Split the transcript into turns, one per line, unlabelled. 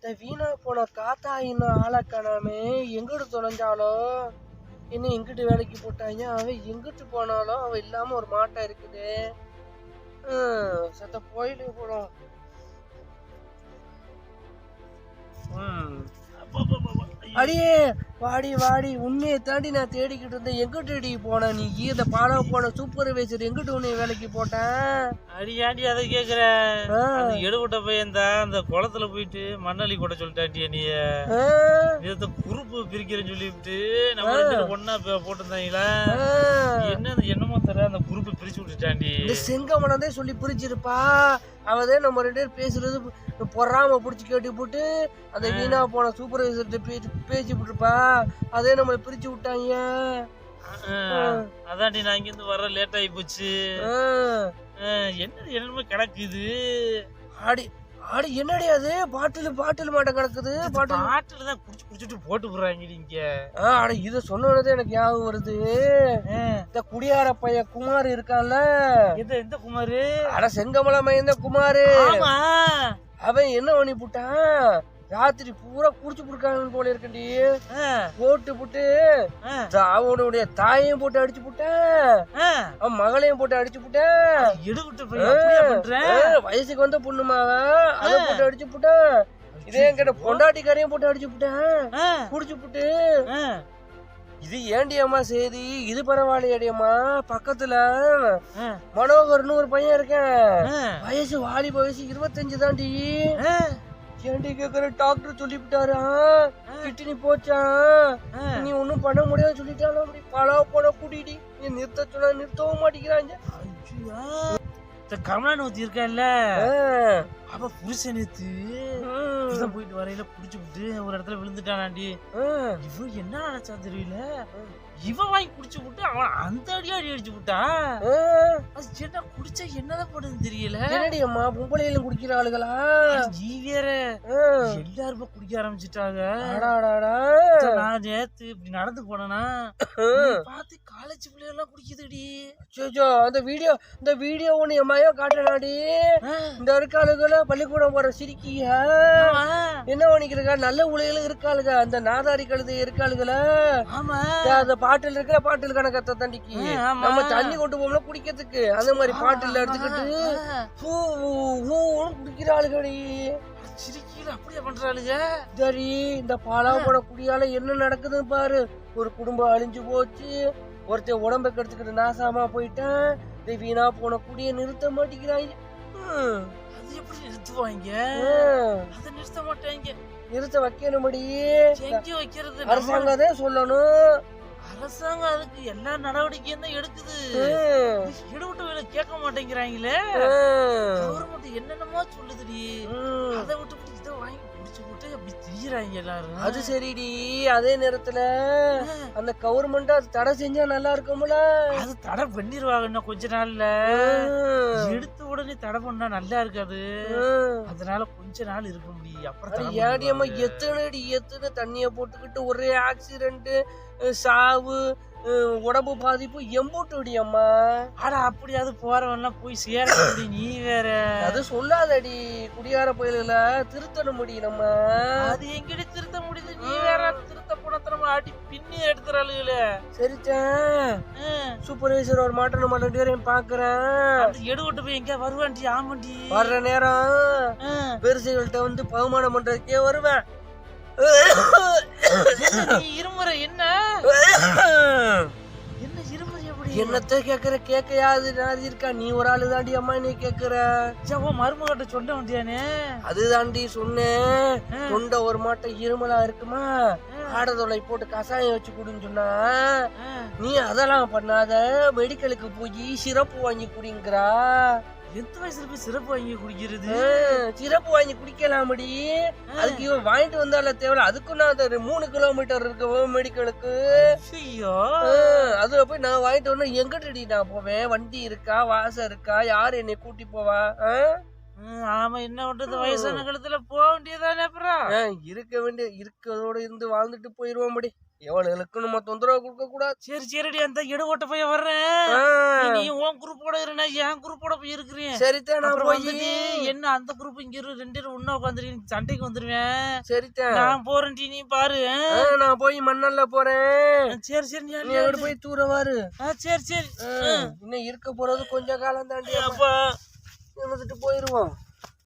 இந்த வீணா போன காத்தா இன்னும் ஆளக்கானாமே எங்கிட்டு தொலைஞ்சாலும் இன்னும் எங்கிட்டு வேலைக்கு போட்டாங்க. அவன் எங்கிட்டு போனாலும் அவன் இல்லாம ஒரு மாட்டை இருக்குது. சத்த போயிட்டு போடும். அடியே வாடி வாடி, உண்மையை தாண்டி நான் தேடிக்கிட்டு இருந்தேன். எங்கிட்டு போன நீ? இந்த பாலா போன சூப்பர்வைசர் எங்கிட்டு உன்னை வேலைக்கு போட்டேன்?
அடியாண்டி அதை கேக்குற எடுபட்ட பையன் தான் அந்த குளத்துல போயிட்டு மண்ணலி கொட்ட சொல்லிட்டாண்டிய நீ இத குறுப்பு பிரிக்கிறேன்னு சொல்லிவிட்டு நம்ம ஒன்னா போட்டிருந்தாங்களா? என்னமோ தர அந்த குறுப்பு பிரிச்சு விட்டுட்டாண்டி.
இந்த செங்கமனதே சொல்லி பிரிச்சிருப்பா. அவதே நம்ம 2 பேரும் பேசுறது பொறாம பிடிச்சி கேட்டு போட்டு அந்த வீணா போன சூப்பர்வைசர்கிட்ட பேசி விட்டுருப்பா. அதே நம்மளை பிரிச்சு விட்டாங்க.
அதாண்டி நான் இங்கிருந்து வர லேட் ஆகி போச்சு. என்னமோ கிடக்குது.
ஆடி ஆடி என்னடி அது? பாட்டில் மாட்டம் கிடக்குது.
பாட்டில் தான் குடிச்சுட்டு போட்டு போடுறாங்க இங்க.
அட இத சொன்னதே எனக்கு ஞாபகம் வருது. இந்த குடியார பையன் குமார் இருக்கான்ல.
எந்த குமாரு?
அட செங்கமல மையந்த குமாரு. அவன் என்ன பண்ணி போட்டான்? ராத்திரி பூரா குடிச்சு புடுக்காங்க போல இருக்கண்டி. போட்டு புட்டு அவனுடைய தாயையும் போட்டு அடிச்சு புட்டேன், அவன் மகளையும் போட்டு அடிச்சு புட்டேன். வயசுக்கு வந்த பொண்ணுமாக அதை போட்டு அடிச்சு புட்டேன். இதே என்கிட்ட பொண்டாட்டிக்காரையும் போட்டு அடிச்சு புட்டேன், குடிச்சு புட்டு. இது ஏண்டியம்மா செய்தி? இது பரவாயில்லையடியம்மா. பக்கத்துல மனோகர்னு ஒரு பையன் இருக்கேன். வயசு வாலிப வயசு 25 தாண்டி. ஏண்டி கேக்குற? டாக்டர் சொல்லிவிட்டாரா கிட்னி போச்சான், நீ ஒன்னும் பண்ண முடியாது சொல்லிட்டாலும். அப்படி பலா போன கூட்டிட்டு நீ நிறுத்த சொன்னா நிறுத்தவும் மாட்டேங்கிறாங்க.
கமலான்னு ஊத்தி இருக்கல, அவ புருஷன் நேத்து போயிட்டு வரையில புடிச்சு விட்டு ஒரு இடத்துல விழுந்துட்டானாண்டி. இவ என்ன நினைச்சா தெரியல, இவன் வாங்கி குடிச்சு விட்டு அவன் அந்த அடி அடிச்சு விட்டான். அது என்ன குடிச்சா என்னதான் போடுன்னு தெரியல.
என்னடி அம்மா பொம்பளையிலும் குடிக்கிற ஆளுகளா?
நீ வேற எல்லாருமே குடிக்க ஆரம்பிச்சுட்டாங்க. நான் நேத்து இப்படி நடந்து போனேன்னா பார்த்து காலேஜ் பிள்ளைகள் குடிக்குதுடி.
இந்த வீடியோ ஒண்ணு எம்மாயோ காட்டலாடி. இந்த இருக்காளுகள பள்ளிக்கூடம் போற சிரிக்கிய என்ன பண்ணிக்கிறா? நல்ல உலகில இருக்காளுங்க. அந்த நாதாரி கழுதை இருக்காளுகள. அந்த பாட்டில் இருக்கிற பாட்டில் கணக்கத்தை தண்டிக்கு நம்ம தண்ணி கொண்டு போவோம்ல குடிக்கிறதுக்கு, அந்த மாதிரி பாட்டில் எடுத்துக்கிட்டு குடிக்கிற ஆளுகடி.
சிரிக்கீழ அப்படியே பண்றாளுங்க.
சரி, இந்த பாலா போன குடியால என்ன நடக்குதுன்னு பாரு. ஒரு குடும்பம் அழிஞ்சு போச்சு, ஒருத்தர் உடம்பை கெடுத்துக்கிட்டு நாசாமா போயிட்டான். இந்த வீணா போன குடிய நிறுத்த மாட்டேங்கிறாங்க.
அது எப்படி நிறுத்துவாங்க? அதை நிறுத்த மாட்டாங்க.
நிறுத்த வைக்கணும்படி
எங்க வைக்கிறது?
அரசாங்கதே சொல்லணும்.
அரசாங்கம் அதுக்கு எல்லா நடவடிக்கையும் தான் எடுக்குது. எடுவிட்டு வேலை கேட்க மாட்டேங்கிறாங்களே. கவர்மெண்ட் என்னென்னமோ சொல்லுதுடி. அதை விட்டு இதை வாங்கி குடிச்சு போட்டு அப்படி திரியிறாங்க எல்லாரும்.
அது சரிடி. அதே நேரத்துல அந்த கவர்மெண்ட் அது தடை செஞ்சா நல்லா இருக்கும்ல.
அது தடை பண்ணிருவாங்க இன்னும் கொஞ்ச நாள்ல. எடுத்த உடனே தடை பண்ணா நல்லா இருக்காது. அதனால கொஞ்ச நாள் இருக்க முடியும். அப்புறம்
ஏடியம்மா எத்தனை தண்ணிய போட்டுக்கிட்டு ஒரே ஆக்சிடென்ட், சாவு, உடம்பு பாதிப்பு எம்பூட்டுடியம்மா.
ஆனா அப்படி அது போறவன்லாம் போய் சேர முடியும். நீ வேற
அது சொல்லாதடி. குடியார புயல திருத்தணும் முடியும் நம்ம.
அது எங்கிட்ட திருத்த முடியுது? நீ வேற திருத்த போனத்தனமா அடி பின்னி எடுத்துறாளுகளே.
சரிதான், சூப்பர்வைசர் ஒரு மாட்டணும் மாட்டேன் பாக்குறேன்.
எடுவிட்டு போய் எங்க வருவான்டி? ஆமாண்டி,
வர்ற நேரம் பெருசுகள்கிட்ட வந்து பகுமானம் பண்றதுக்கே வருவேன்.
இருமுறை என்ன இருமுறை? எப்படி
என்னத்த கேக்குற? கேக்கையாது நாதி இருக்கா? நீ ஒரு ஆளு தாண்டி அம்மா நீ கேக்குற.
மருமகிட்ட சொன்ன வண்டியானே?
அது தாண்டி சொன்னேன். தொண்டை ஒரு மாட்டை இருமலா இருக்குமா, ஆடதொலை போட்டு கசாயம் வச்சு குடின்னு சொன்னா நீ அதெல்லாம் பண்ணாத, மெடிக்கலுக்கு போய் சிறப்பு வாங்கி குடிங்கிறா.
எந்த வயசுல போய் சிறப்பு வாங்கி குடிக்கிறது?
சிறப்பு வாங்கி குடிக்கலாமடி. அதுக்கு இவன் வாங்கிட்டு வந்தால தேவையில்ல. அதுக்கும் நான் 3 கிலோமீட்டர் இருக்கு மெடிக்கலுக்கு. அதுல போய் நான் வாங்கிட்டு வரணும். எங்கிட்டடி நான் போவேன்? வண்டி இருக்கா, வாசம் இருக்கா, யாரு என்னை கூட்டி போவா?
ஆமா, என்ன பண்றது? வயசான காலத்துல போக வேண்டியதானே. அப்புறம்
இருக்கதோட இருந்து வாழ்ந்துட்டு போயிருவோம் படி. எவ்வளவுக்கு நம்ம தொந்தரவு கொடுக்க கூடாது.
சரி சரிடி, அந்த எடுவோட்ட போய் வர்றேன். நீ உன் குரூப்போட இருனா, என் குரூப்போட போய் இருக்கிறேன்.
சரிதான், நான் போய்
என்ன அந்த குரூப் இங்க இரு, 2 பேரும் ஒண்ணா உட்காந்துருக்கீங்க, சண்டைக்கு வந்துருவேன்.
சரிதான்,
நான் போறேன், நீ பாரு.
நான் போய் மண்ணல்ல போறேன்.
சரி சரி,
நீ அங்க போய் தூரவாரு.
சரி சரி.
இன்னும் இருக்க போறது கொஞ்ச காலம் தாண்டி.
அப்பா
வந்துட்டு போயிருவோம்.